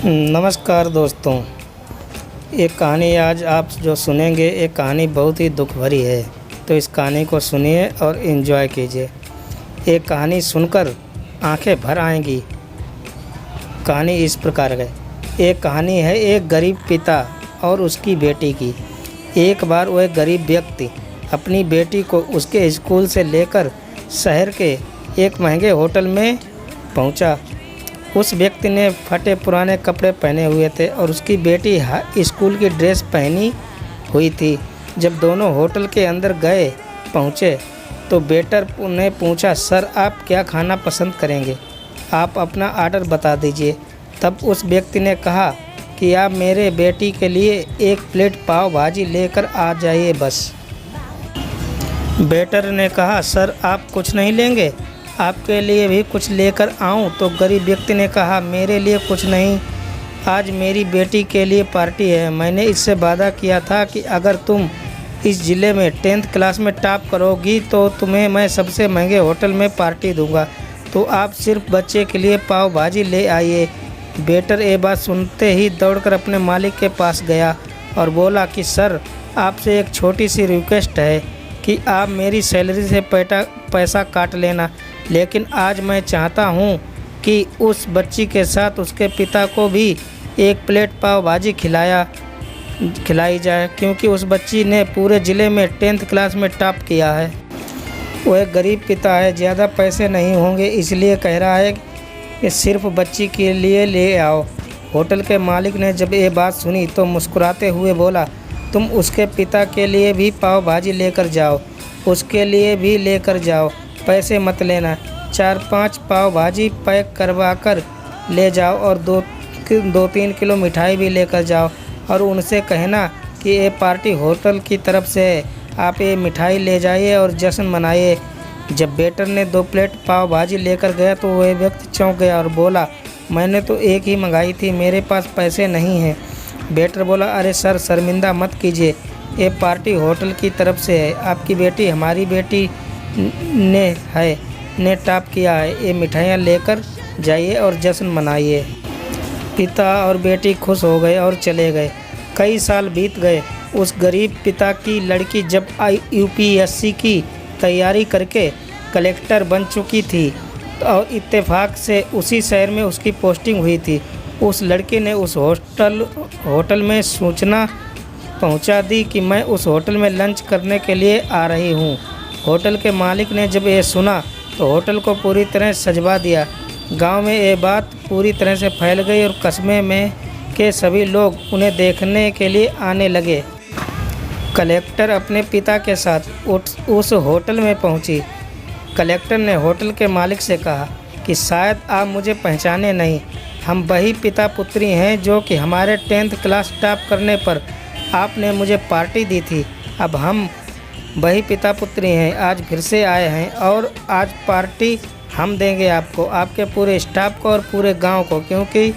नमस्कार दोस्तों। एक कहानी आज आप जो सुनेंगे, एक कहानी बहुत ही दुख भरी है। तो इस कहानी को सुनिए और एंजॉय कीजिए। एक कहानी सुनकर आंखें भर आएंगी। कहानी इस प्रकार है। एक कहानी है एक गरीब पिता और उसकी बेटी की। एक बार वह गरीब व्यक्ति अपनी बेटी को उसके स्कूल से लेकर शहर के एक महंगे होटल में पहुंचा। उस व्यक्ति ने फटे पुराने कपड़े पहने हुए थे और उसकी बेटी स्कूल की ड्रेस पहनी हुई थी। जब दोनों होटल के अंदर पहुंचे तो वेटर ने पूछा, सर आप क्या खाना पसंद करेंगे? आप अपना ऑर्डर बता दीजिए। तब उस व्यक्ति ने कहा कि आप मेरे बेटी के लिए एक प्लेट पाव भाजी लेकर आ जाइए बस। वेटर ने कहा, सर आप कुछ नहीं लेंगे? आपके लिए भी कुछ लेकर आऊं? तो गरीब व्यक्ति ने कहा, मेरे लिए कुछ नहीं, आज मेरी बेटी के लिए पार्टी है। मैंने इससे वादा किया था कि अगर तुम इस ज़िले में 10th क्लास में टॉप करोगी तो तुम्हें मैं सबसे महंगे होटल में पार्टी दूंगा। तो आप सिर्फ बच्चे के लिए पाव भाजी ले आइए। वेटर ये बात सुनते ही दौड़कर अपने मालिक के पास गया और बोला कि सर आपसे एक छोटी सी रिक्वेस्ट है कि आप मेरी सैलरी से पैसा काट लेना, लेकिन आज मैं चाहता हूं कि उस बच्ची के साथ उसके पिता को भी एक प्लेट पाव भाजी खिलाई जाए, क्योंकि उस बच्ची ने पूरे ज़िले में 10th क्लास में टॉप किया है। वह गरीब पिता है, ज़्यादा पैसे नहीं होंगे, इसलिए कह रहा है कि सिर्फ बच्ची के लिए ले आओ। होटल के मालिक ने जब ये बात सुनी तो मुस्कुराते हुए बोला, तुम उसके पिता के लिए भी पाव भाजी लेकर जाओ, उसके लिए भी लेकर जाओ, पैसे मत लेना। 4-5 पाव भाजी पैक करवा कर ले जाओ और 2-3 किलो मिठाई भी लेकर जाओ और उनसे कहना कि ये पार्टी होटल की तरफ से है, आप ये मिठाई ले जाइए और जश्न मनाइए। जब वेटर ने 2 प्लेट पाव भाजी लेकर गया तो वह व्यक्ति चौंक गया और बोला, मैंने तो एक ही मंगाई थी, मेरे पास पैसे नहीं हैं। वेटर बोला, अरे सर शर्मिंदा मत कीजिए, ये पार्टी होटल की तरफ से है, आपकी बेटी हमारी बेटी ने टॉप किया है, ये मिठाइयाँ लेकर जाइए और जश्न मनाइए। पिता और बेटी खुश हो गए और चले गए। कई साल बीत गए। उस गरीब पिता की लड़की जब UPSC की तैयारी करके कलेक्टर बन चुकी थी और इत्तेफाक से उसी शहर में उसकी पोस्टिंग हुई थी। उस लड़के ने उस होटल में सूचना पहुंचा दी कि मैं उस होटल में लंच करने के लिए आ रही हूं। होटल के मालिक ने जब ये सुना तो होटल को पूरी तरह सजवा दिया। गांव में ये बात पूरी तरह से फैल गई और कस्बे में के सभी लोग उन्हें देखने के लिए आने लगे। कलेक्टर अपने पिता के साथ उस होटल में पहुंची। कलेक्टर ने होटल के मालिक से कहा कि शायद आप मुझे पहचाने नहीं, हम वही पिता पुत्री हैं जो कि हमारे 10th क्लास टॉप करने पर आपने मुझे पार्टी दी थी। अब हम वही पिता पुत्री हैं, आज फिर से आए हैं और आज पार्टी हम देंगे आपको, आपके पूरे स्टाफ को और पूरे गांव को, क्योंकि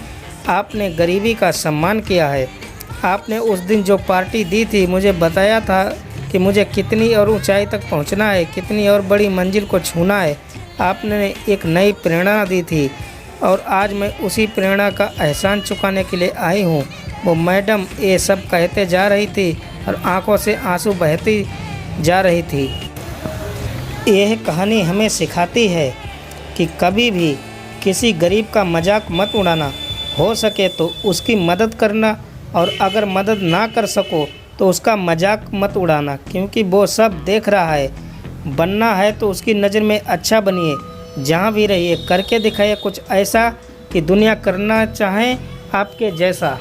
आपने गरीबी का सम्मान किया है। आपने उस दिन जो पार्टी दी थी, मुझे बताया था कि मुझे कितनी और ऊंचाई तक पहुंचना है, कितनी और बड़ी मंजिल को छूना है। आपने एक नई प्रेरणा दी थी और आज मैं उसी प्रेरणा का एहसान चुकाने के लिए आई हूँ। वो मैडम ये सब कहते जा रही थी और आंखों से आंसू बहती जा रही थी। यह कहानी हमें सिखाती है कि कभी भी किसी गरीब का मजाक मत उड़ाना, हो सके तो उसकी मदद करना और अगर मदद ना कर सको तो उसका मजाक मत उड़ाना, क्योंकि वो सब देख रहा है। बनना है तो उसकी नज़र में अच्छा बनिए, जहाँ भी रहिए करके दिखाइए कुछ ऐसा कि दुनिया करना चाहे आपके जैसा।